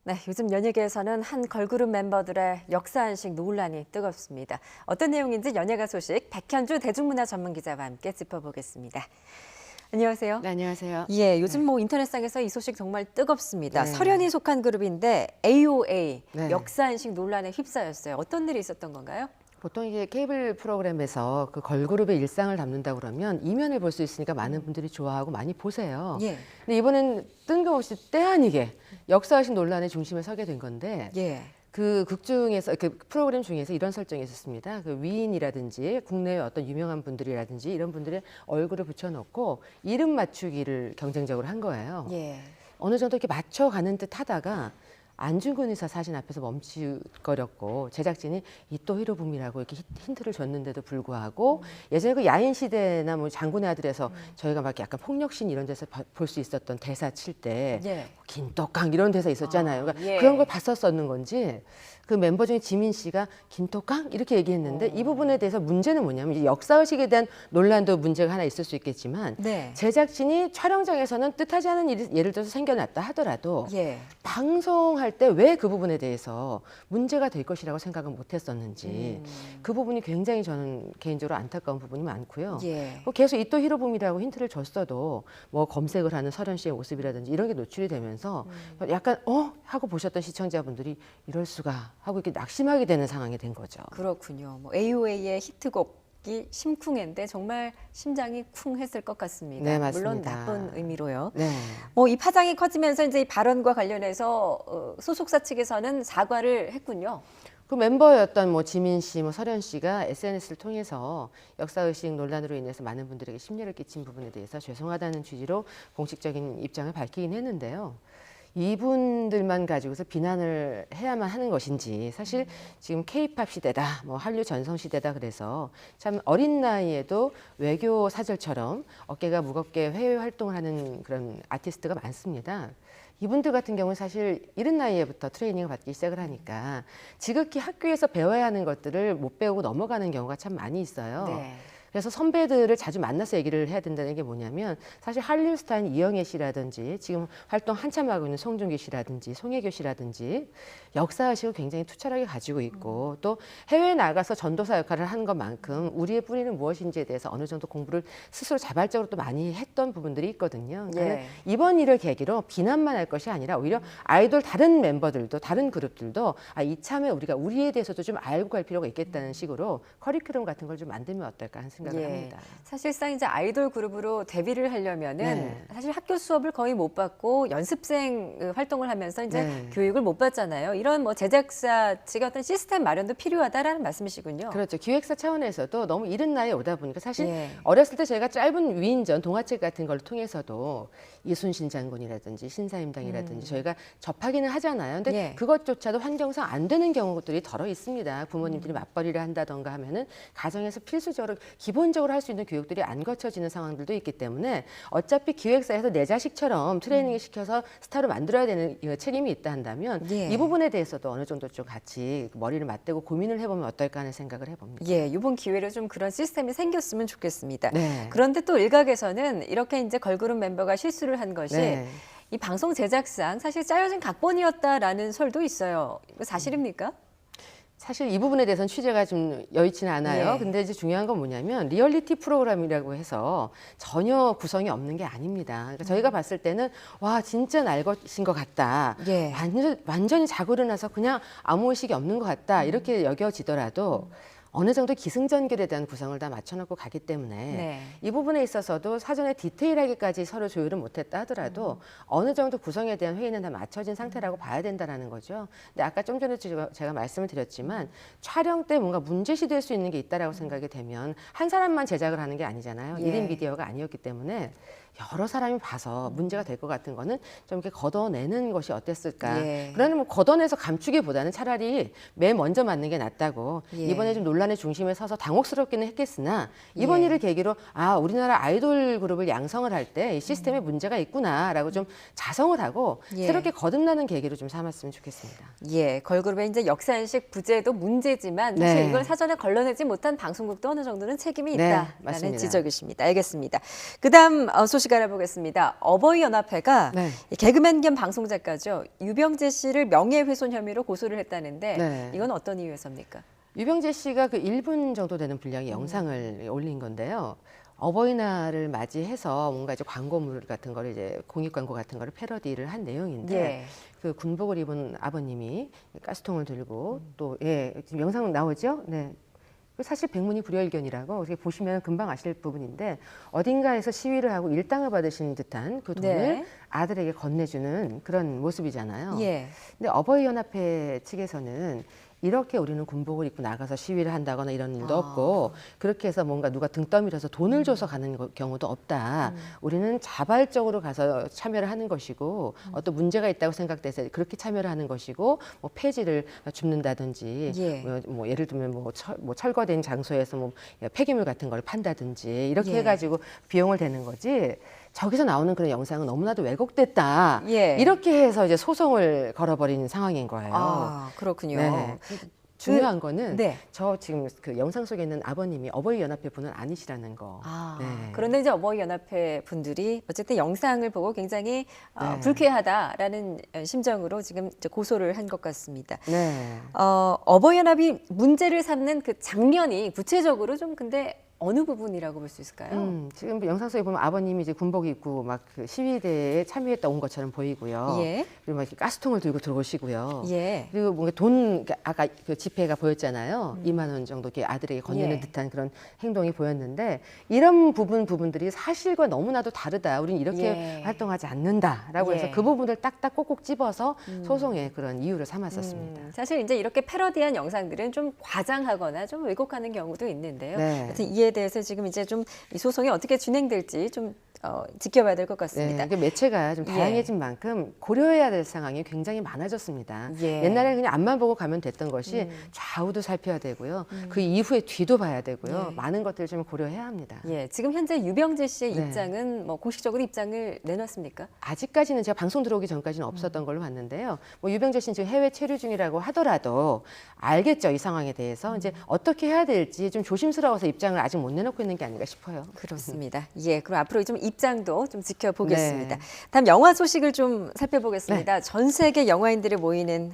네, 요즘 연예계에서는 한 걸그룹 멤버들의 역사안식 논란이 뜨겁습니다. 어떤 내용인지 연예가 소식 백현주 대중문화 전문기자와 함께 짚어보겠습니다. 안녕하세요. 네, 안녕하세요. 예, 요즘 네. 뭐 인터넷상에서 이 소식 정말 뜨겁습니다. 네. 설현이 속한 그룹인데 AOA 네. 역사안식 논란에 휩싸였어요. 어떤 일이 있었던 건가요? 보통 이게 케이블 프로그램에서 그 걸그룹의 일상을 담는다 그러면 이면을 볼 수 있으니까 많은 분들이 좋아하고 많이 보세요. 예. 근데 이번엔 뜬금없이 때 아니게 역사의식 논란의 중심에 서게 된 건데 예. 그 극 중에서 그 프로그램 중에서 이런 설정이 있었습니다. 그 위인이라든지 국내의 어떤 유명한 분들이라든지 이런 분들의 얼굴을 붙여놓고 이름 맞추기를 경쟁적으로 한 거예요. 예. 어느 정도 이렇게 맞춰가는 듯 하다가 안중근 의사 사진 앞에서 멈칫거렸고 제작진이 이또 히로부미라고 이렇게 힌트를 줬는데도 불구하고 예전에 그 야인 시대나 뭐 장군의 아들에서 저희가 막 약간 폭력신 이런 데서 볼 수 있었던 대사 칠 때 예. 김떡강 이런 대사 있었잖아요. 그러니까 예. 그런 걸 봤었었는 건지 그 멤버 중에 지민 씨가 김떡강 이렇게 얘기했는데 이 부분에 대해서 문제는 뭐냐면 이제 역사의식에 대한 논란도 문제가 하나 있을 수 있겠지만 네. 제작진이 촬영장에서는 뜻하지 않은 일이 예를 들어서 생겨났다 하더라도 예. 방송할 때 왜 그 부분에 대해서 문제가 될 것이라고 생각을 못했었는지 그 부분이 굉장히 저는 개인적으로 안타까운 부분이 많고요. 예. 뭐 계속 이또 히로부미라고 힌트를 줬어도 뭐 검색을 하는 설현 씨의 모습이라든지 이런 게 노출이 되면서 약간 하고 보셨던 시청자분들이 이럴 수가 하고 이렇게 낙심하게 되는 상황이 된 거죠. 그렇군요. 뭐 AOA의 히트곡이 심쿵했는데 정말 심장이 쿵 했을 것 같습니다. 네, 맞습니다. 물론 나쁜 의미로요. 네. 이 파장이 커지면서 이제 이 발언과 관련해서 소속사 측에서는 사과를 했군요. 그 멤버였던 뭐 지민 씨, 뭐 설현 씨가 SNS를 통해서 역사의식 논란으로 인해서 많은 분들에게 심려를 끼친 부분에 대해서 죄송하다는 취지로 공식적인 입장을 밝히긴 했는데요. 이분들만 가지고서 비난을 해야만 하는 것인지 사실 지금 K-팝 시대다, 뭐 한류 전성 시대다 그래서 참 어린 나이에도 외교 사절처럼 어깨가 무겁게 해외 활동을 하는 그런 아티스트가 많습니다. 이분들 같은 경우는 사실 이른 나이에부터 트레이닝을 받기 시작을 하니까 지극히 학교에서 배워야 하는 것들을 못 배우고 넘어가는 경우가 참 많이 있어요. 네. 그래서 선배들을 자주 만나서 얘기를 해야 된다는 게 뭐냐면 사실 한류 스타인 이영애 씨라든지 지금 활동 한참 하고 있는 송중기 씨라든지 송혜교 씨라든지 역사의식을 굉장히 투철하게 가지고 있고 또 해외에 나가서 전도사 역할을 하는 것만큼 우리의 뿌리는 무엇인지에 대해서 어느 정도 공부를 스스로 자발적으로 또 많이 했던 부분들이 있거든요. 그러니까 예. 이번 일을 계기로 비난만 할 것이 아니라 오히려 아이돌 다른 멤버들도 다른 그룹들도 이참에 우리가 우리에 대해서도 좀 알고 갈 필요가 있겠다는 식으로 커리큘럼 같은 걸 좀 만들면 어떨까 하는 생각을 합니다. 사실상 이제 아이돌 그룹으로 데뷔를 하려면은 네. 사실 학교 수업을 거의 못 받고 연습생 활동을 하면서 이제 네. 교육을 못 받잖아요. 이런 뭐 제작사 측의 어떤 시스템 마련도 필요하다라는 말씀이시군요. 그렇죠. 기획사 차원에서도 너무 이른 나이에 오다 보니까 사실 예. 어렸을 때 저희가 짧은 위인전, 동화책 같은 걸 통해서도 이순신 장군이라든지 신사임당이라든지 저희가 접하기는 하잖아요. 근데 예. 그것조차도 환경상 안 되는 경우들이 덜어 있습니다. 부모님들이 맞벌이를 한다던가 하면은 가정에서 필수적으로 기본적으로 할 수 있는 교육들이 안 거쳐지는 상황들도 있기 때문에 어차피 기획사에서 내 자식처럼 트레이닝을 시켜서 스타로 만들어야 되는 책임이 있다 한다면 예. 이 부분에 대해서도 어느 정도 좀 같이 머리를 맞대고 고민을 해보면 어떨까 하는 생각을 해봅니다. 예, 이번 기회로 좀 그런 시스템이 생겼으면 좋겠습니다. 네. 그런데 또 일각에서는 이렇게 이제 걸그룹 멤버가 실수를 한 것이 네. 이 방송 제작상 사실 짜여진 각본이었다라는 설도 있어요. 이거 사실입니까? 사실 이 부분에 대해서는 취재가 좀 여의치는 않아요. 예. 근데 이제 중요한 건 뭐냐면 리얼리티 프로그램이라고 해서 전혀 구성이 없는 게 아닙니다. 그러니까 저희가 봤을 때는 와 진짜 날 것인 것 같다. 예. 완전히 자고 일어나서 그냥 아무 의식이 없는 것 같다. 이렇게 여겨지더라도 어느 정도 기승전결에 대한 구성을 다 맞춰놓고 가기 때문에 네. 이 부분에 있어서도 사전에 디테일하게까지 서로 조율을 못했다 하더라도 어느 정도 구성에 대한 회의는 다 맞춰진 상태라고 봐야 된다는 거죠. 근데 아까 좀 전에 제가 말씀을 드렸지만 촬영 때 뭔가 문제시될 수 있는 게 있다라고 생각이 되면 한 사람만 제작을 하는 게 아니잖아요. 예. 1인 미디어가 아니었기 때문에 여러 사람이 봐서 문제가 될 것 같은 거는 좀 이렇게 걷어내는 것이 어땠을까. 예. 그러면 뭐 걷어내서 감추기보다는 차라리 맨 먼저 맞는 게 낫다고. 예. 이번에 좀 논란의 중심에 서서 당혹스럽기는 했겠으나 이번 예. 일을 계기로 우리나라 아이돌 그룹을 양성을 할 때 이 시스템에 문제가 있구나라고 좀 자성을 하고 예. 새롭게 거듭나는 계기로 좀 삼았으면 좋겠습니다. 예, 걸그룹의 이제 역사인식 부재도 문제지만 사실 네. 이걸 사전에 걸러내지 못한 방송국도 어느 정도는 책임이 네, 있다라는 맞습니다. 지적이십니다. 알겠습니다. 그다음 소식 소식 알아보겠습니다. 어버이연합회가 네. 이 개그맨 겸 방송작가죠. 유병재 씨를 명예훼손 혐의로 고소를 했다는데 네. 이건 어떤 이유에서입니까? 유병재 씨가 그 1분 정도 되는 분량의 영상을 올린 건데요. 어버이날을 맞이해서 뭔가 이제 광고물 같은 거를 이제 공익 광고 같은 거를 패러디를 한 내용인데 예. 그 군복을 입은 아버님이 가스통을 들고 또 지금 영상 나오죠? 네. 사실 백문이 불여일견이라고 이렇게 보시면 금방 아실 부분인데 어딘가에서 시위를 하고 일당을 받으신 듯한 그 돈을 네. 아들에게 건네주는 그런 모습이잖아요. 예. 근데 어버이연합회 측에서는 이렇게 우리는 군복을 입고 나가서 시위를 한다거나 이런 일도 없고 그렇게 해서 뭔가 누가 등 떠밀어서 돈을 줘서 가는 경우도 없다. 우리는 자발적으로 가서 참여를 하는 것이고 어떤 문제가 있다고 생각돼서 그렇게 참여를 하는 것이고 뭐 폐지를 줍는다든지 예. 뭐 예를 들면 뭐 철거된 장소에서 뭐 폐기물 같은 걸 판다든지 이렇게 예. 해가지고 비용을 대는 거지. 저기서 나오는 그런 영상은 너무나도 왜곡됐다. 예. 이렇게 해서 이제 소송을 걸어버린 상황인 거예요. 아, 그렇군요. 네. 중요한 거는 네. 저 지금 그 영상 속에 있는 아버님이 어버이연합회 분은 아니시라는 거. 아, 네. 그런데 이제 어버이연합회 분들이 어쨌든 영상을 보고 굉장히 네. 불쾌하다라는 심정으로 지금 이제 고소를 한 것 같습니다. 네. 어버이연합이 문제를 삼는 그 장면이 구체적으로 좀 근데 어느 부분이라고 볼 수 있을까요? 지금 영상 속에 보면 아버님이 이제 군복 입고 막 그 시위대에 참여했다 온 것처럼 보이고요. 예. 그리고 막 이렇게 가스통을 들고 들어오시고요. 예. 그리고 뭔가 돈 아까 그 지폐가 보였잖아요. 2만 원 정도 이렇게 아들에게 건네는 예. 듯한 그런 행동이 보였는데 이런 부분들이 사실과 너무나도 다르다. 우리는 이렇게 예. 활동하지 않는다라고 예. 해서 그 부분을 딱딱 꼭꼭 집어서 소송의 그런 이유를 삼았었습니다. 사실 이제 이렇게 패러디한 영상들은 좀 과장하거나 좀 왜곡하는 경우도 있는데요. 네. 하여튼 이에 대해서 지금 이제 좀 이 소송이 어떻게 진행될지 좀 지켜봐야 될 것 같습니다. 네, 매체가 좀 예. 다양해진 만큼 고려해야 될 상황이 굉장히 많아졌습니다. 예. 옛날에는 그냥 앞만 보고 가면 됐던 것이 좌우도 살펴야 되고요. 그 이후에 뒤도 봐야 되고요. 예. 많은 것들을 좀 고려해야 합니다. 예, 지금 현재 유병재 씨의 네. 입장은 뭐 공식적으로 입장을 내놨습니까? 아직까지는 제가 방송 들어오기 전까지는 없었던 걸로 봤는데요. 뭐 유병재 씨는 지금 해외 체류 중이라고 하더라도 알겠죠, 이 상황에 대해서. 이제 어떻게 해야 될지 좀 조심스러워서 입장을 아직 못 내놓고 있는 게 아닌가 싶어요. 그렇습니다. 예, 그럼 앞으로 좀 입장도 좀 지켜보겠습니다. 네. 다음 영화 소식을 좀 살펴보겠습니다. 전 세계 영화인들이 모이는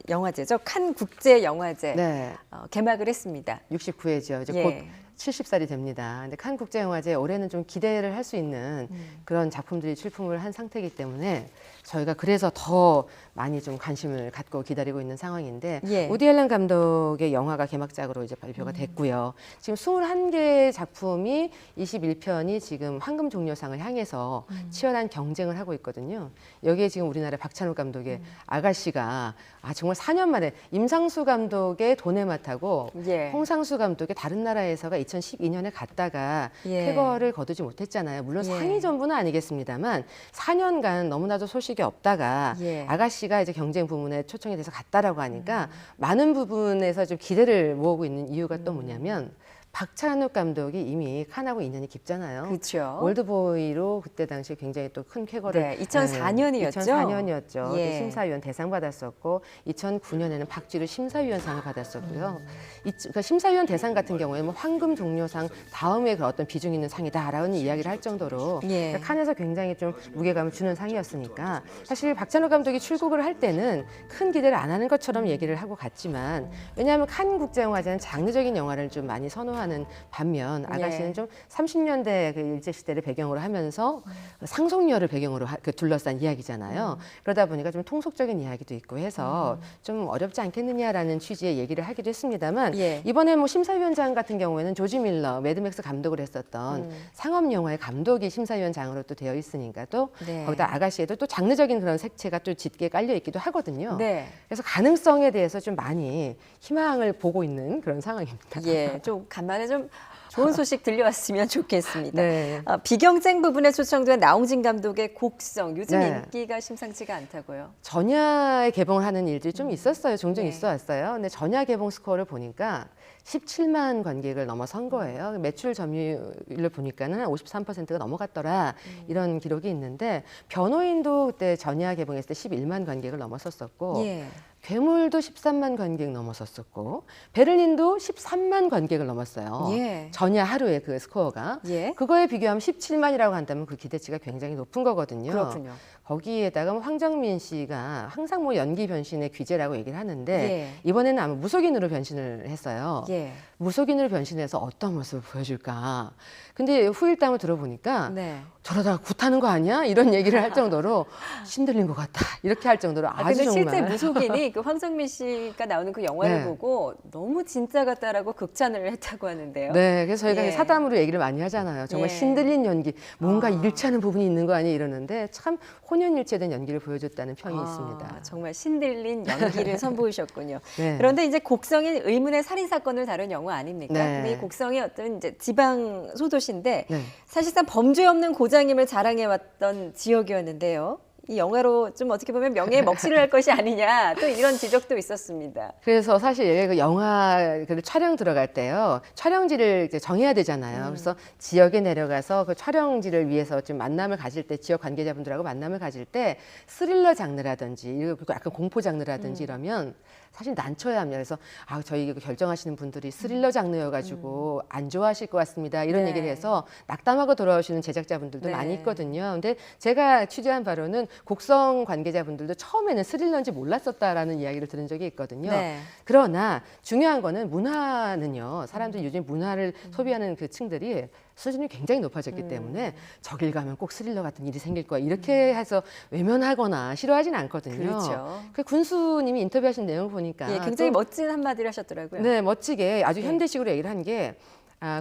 영화제죠. 칸 국제 영화제 네. 개막을 했습니다. 69회죠. 이제 예. 곧 70살이 됩니다. 근데 칸 국제영화제 올해는 좀 기대를 할 수 있는 그런 작품들이 출품을 한 상태이기 때문에 저희가 그래서 더 많이 좀 관심을 갖고 기다리고 있는 상황인데 예. 우디 앨런 감독의 영화가 개막작으로 이제 발표가 됐고요. 지금 21개 작품이 21편이 지금 황금 종려상을 향해서 치열한 경쟁을 하고 있거든요. 여기에 지금 우리나라 박찬욱 감독의 아가씨가 정말 4년 만에 임상수 감독의 도네마타고 예. 홍상수 감독의 다른 나라에서가 2012년에 갔다가 예. 쾌거를 거두지 못했잖아요. 물론 예. 상위 전부는 아니겠습니다만 4년간 너무나도 소식이 없다가 예. 아가씨가 이제 경쟁 부문에 초청이 돼서 갔다라고 하니까 많은 부분에서 좀 기대를 모으고 있는 이유가 또 뭐냐면 박찬욱 감독이 이미 칸하고 인연이 깊잖아요. 그렇죠. 올드보이로 그때 당시에 굉장히 또 큰 쾌거를 네, 2004년이었죠. 2004년이었죠. 예. 심사위원 대상 받았었고 2009년에는 박쥐로 심사위원상을 받았었고요. 그러니까 심사위원 대상 같은 경우에 뭐 황금 종려상 다음에 그 어떤 비중 있는 상이다라는 이야기를 할 정도로 예. 그러니까 칸에서 굉장히 좀 무게감을 주는 상이었으니까 사실 박찬욱 감독이 출국을 할 때는 큰 기대를 안 하는 것처럼 얘기를 하고 갔지만 왜냐하면 칸 국제영화제는 장르적인 영화를 좀 많이 선호하는 반면 아가씨는 예. 좀 30년대 그 일제시대를 배경으로 하면서 상속녀를 배경으로 둘러싼 이야기잖아요. 그러다 보니까 좀 통속적인 이야기도 있고 해서 좀 어렵지 않겠느냐라는 취지의 얘기를 하기도 했습니다만 예. 이번에 뭐 심사위원장 같은 경우에는 조지 밀러, 매드맥스 감독을 했었던 상업 영화의 감독이 심사위원장으로 또 되어 있으니까 또 네. 거기다 아가씨에도 또 장르적인 그런 색채가 또 짙게 깔려 있기도 하거든요. 네. 그래서 가능성에 대해서 좀 많이 희망을 보고 있는 그런 상황입니다. 예, 좀 간만에 좀 좋은 소식 들려왔으면 좋겠습니다. 네. 비경쟁 부분에 초청된 나홍진 감독의 곡성 요즘 네. 인기가 심상치가 않다고요. 전야에 개봉을 하는 일들이 좀 있었어요. 종종 네. 있어 왔어요. 근데 전야 개봉 스코어를 보니까 17만 관객을 넘어선 거예요. 매출 점유율을 보니까는 53%가 넘어갔더라 이런 기록이 있는데 변호인도 그때 전야 개봉했을 때 11만 관객을 넘어섰었고 예. 괴물도 13만 관객 넘었었고 베를린도 13만 관객을 넘었어요. 예. 전야 하루에 그 스코어가. 예. 그거에 비교하면 17만이라고 한다면 그 기대치가 굉장히 높은 거거든요. 그렇군요. 거기에다가 황정민 씨가 항상 뭐 연기 변신의 귀재라고 얘기를 하는데 예. 이번에는 아마 무속인으로 변신을 했어요. 예. 무속인으로 변신해서 어떤 모습을 보여줄까. 근데 후일담을 들어보니까 네. 저러다가 굿하는 거 아니야? 이런 얘기를 할 정도로 신들린 것 같다. 이렇게 할 정도로 아주 근데 실제 정말. 무속인이 그 황정민 씨가 나오는 그 영화를 네. 보고 너무 진짜 같다라고 극찬을 했다고 하는데요. 네, 그래서 저희가 예. 사담으로 얘기를 많이 하잖아요. 정말 예. 신들린 연기, 뭔가 아. 일치하는 부분이 있는 거 아니에요? 이러는데 참 혼연일체된 연기를 보여줬다는 평이 있습니다. 정말 신들린 연기를 선보이셨군요. 네. 그런데 이제 곡성이 의문의 살인 사건을 다룬 영화 아닙니까? 네. 근데 이 곡성이 어떤 이제 지방 소도시인데 네. 사실상 범죄 없는 고장임을 자랑해왔던 지역이었는데요. 이 영화로 좀 어떻게 보면 명예에 먹칠을 할 것이 아니냐 또 이런 지적도 있었습니다. 그래서 사실 그 영화를 촬영 들어갈 때요, 촬영지를 이제 정해야 되잖아요. 그래서 지역에 내려가서 그 촬영지를 위해서 좀 만남을 가질 때, 지역 관계자분들하고 만남을 가질 때 스릴러 장르라든지 그리고 약간 공포 장르라든지 이러면 사실 난처해 합니다. 그래서 저희 결정하시는 분들이 스릴러 장르여가지고 안 좋아하실 것 같습니다. 이런 네. 얘기를 해서 낙담하고 돌아오시는 제작자분들도 네. 많이 있거든요. 근데 제가 취재한 바로는 곡성 관계자분들도 처음에는 스릴러인지 몰랐었다라는 이야기를 들은 적이 있거든요. 네. 그러나 중요한 거는 문화는요. 사람들이 요즘 문화를 소비하는 그 층들이 수준이 굉장히 높아졌기 때문에 저길 가면 꼭 스릴러 같은 일이 생길 거야. 이렇게 해서 외면하거나 싫어하진 않거든요. 그렇죠. 그 군수님이 인터뷰하신 내용을 보니까 예, 굉장히 또 멋진 한마디를 하셨더라고요. 네, 멋지게 아주 네. 현대식으로 얘기를 한 게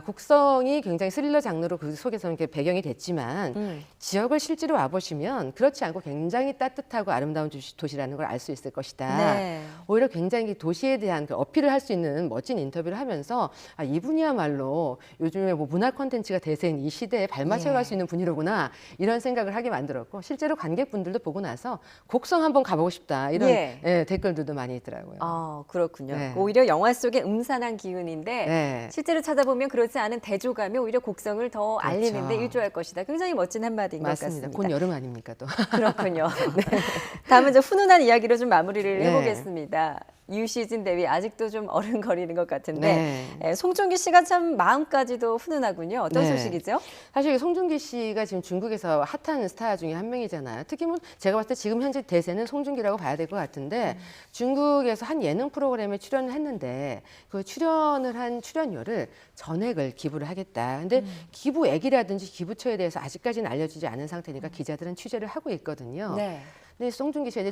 곡성이 굉장히 스릴러 장르로 그 속에서는 이렇게 배경이 됐지만 지역을 실제로 와보시면 그렇지 않고 굉장히 따뜻하고 아름다운 도시라는 걸 알 수 있을 것이다. 네. 오히려 굉장히 도시에 대한 그 어필을 할 수 있는 멋진 인터뷰를 하면서 이분이야말로 요즘에 뭐 문화 콘텐츠가 대세인 이 시대에 발맞춰갈 예. 수 있는 분이로구나 이런 생각을 하게 만들었고 실제로 관객분들도 보고 나서 곡성 한번 가보고 싶다 이런 예. 댓글들도 많이 있더라고요. 그렇군요. 네. 오히려 영화 속의 음산한 기운인데 네. 실제로 찾아보면 그렇지 않은 대조감이 오히려 곡성을 더 그렇죠. 알리는데 일조할 것이다. 굉장히 멋진 한마디인 맞습니다. 것 곧 같습니다. 여름 아닙니까 또. 그렇군요. 네. 다음은 이제 훈훈한 이야기로 좀 마무리를 네. 해보겠습니다. 유시진 대위 아직도 좀 어른거리는 것 같은데 네. 송중기 씨가 참 마음까지도 훈훈하군요. 어떤 네. 소식이죠? 사실 송중기 씨가 지금 중국에서 핫한 스타 중에 한 명이잖아요. 특히 뭐 제가 봤을 때 지금 현재 대세는 송중기라고 봐야 될 것 같은데 중국에서 한 예능 프로그램에 출연을 했는데 그 출연을 한 출연료를 전액을 기부를 하겠다. 근데 기부액이라든지 기부처에 대해서 아직까지는 알려지지 않은 상태니까 기자들은 취재를 하고 있거든요. 네. 근데 송중기 씨가 이제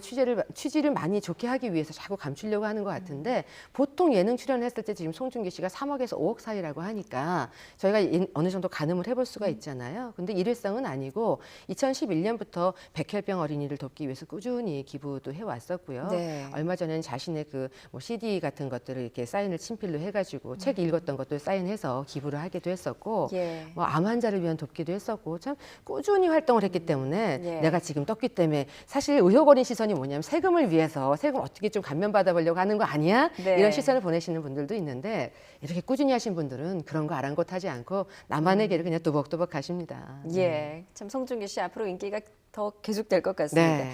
취지를 많이 좋게 하기 위해서 자꾸 감추려고 하는 것 같은데 보통 예능 출연했을 때 지금 송중기 씨가 3억에서 5억 사이라고 하니까 저희가 어느 정도 가늠을 해볼 수가 있잖아요. 근데 일회성은 아니고 2011년부터 백혈병 어린이를 돕기 위해서 꾸준히 기부도 해왔었고요. 네. 얼마 전에는 자신의 그 뭐 CD 같은 것들을 이렇게 사인을 친필로 해가지고 책 읽었던 것들 사인해서 기부를 하기도 했었고 예. 뭐 암 환자를 위한 돕기도 했었고 참 꾸준히 활동을 했기 때문에 예. 내가 지금 떴기 때문에 사실 의혹 어린 시선이 뭐냐면 세금을 위해서 세금 어떻게 좀 감면받아 보려고 하는 거 아니야? 네. 이런 시선을 보내시는 분들도 있는데 이렇게 꾸준히 하신 분들은 그런 거 아랑곳하지 않고 나만의 길을 그냥 뚜벅뚜벅 가십니다. 예, 참 송중기 씨 앞으로 인기가 더 계속될 것 같습니다. 네.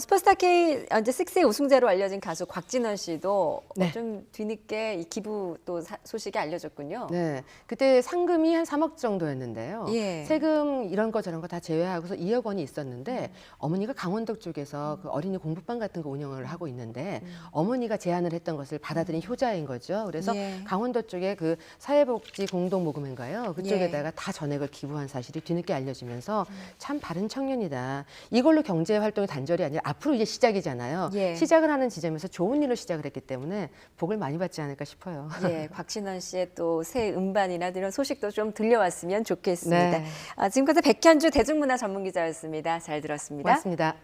슈퍼스타 K 이제 6의 우승자로 알려진 가수 곽진원 씨도 네. 좀 뒤늦게 이 기부 또 소식이 알려졌군요. 네, 그때 상금이 한 3억 정도였는데요. 예. 세금 이런 거 저런 거 다 제외하고서 2억 원이 있었는데 어머니가 강원도 쪽에서 그 어린이 공부방 같은 거 운영을 하고 있는데 어머니가 제안을 했던 것을 받아들인 효자인 거죠. 그래서 예. 강원도 쪽에 그 사회복지 공동모금인가요? 그쪽에다가 다 전액을 기부한 사실이 뒤늦게 알려지면서 참 바른 청년이다. 이걸로 경제 활동이 단절이 아니라 앞으로 이제 시작이잖아요. 예. 시작을 하는 지점에서 좋은 일로 시작을 했기 때문에 복을 많이 받지 않을까 싶어요. 예, 곽진원 씨의 또 새 음반이나 이런 소식도 좀 들려왔으면 좋겠습니다. 네. 지금까지 백현주 대중문화 전문기자였습니다. 잘 들었습니다. 고맙습니다.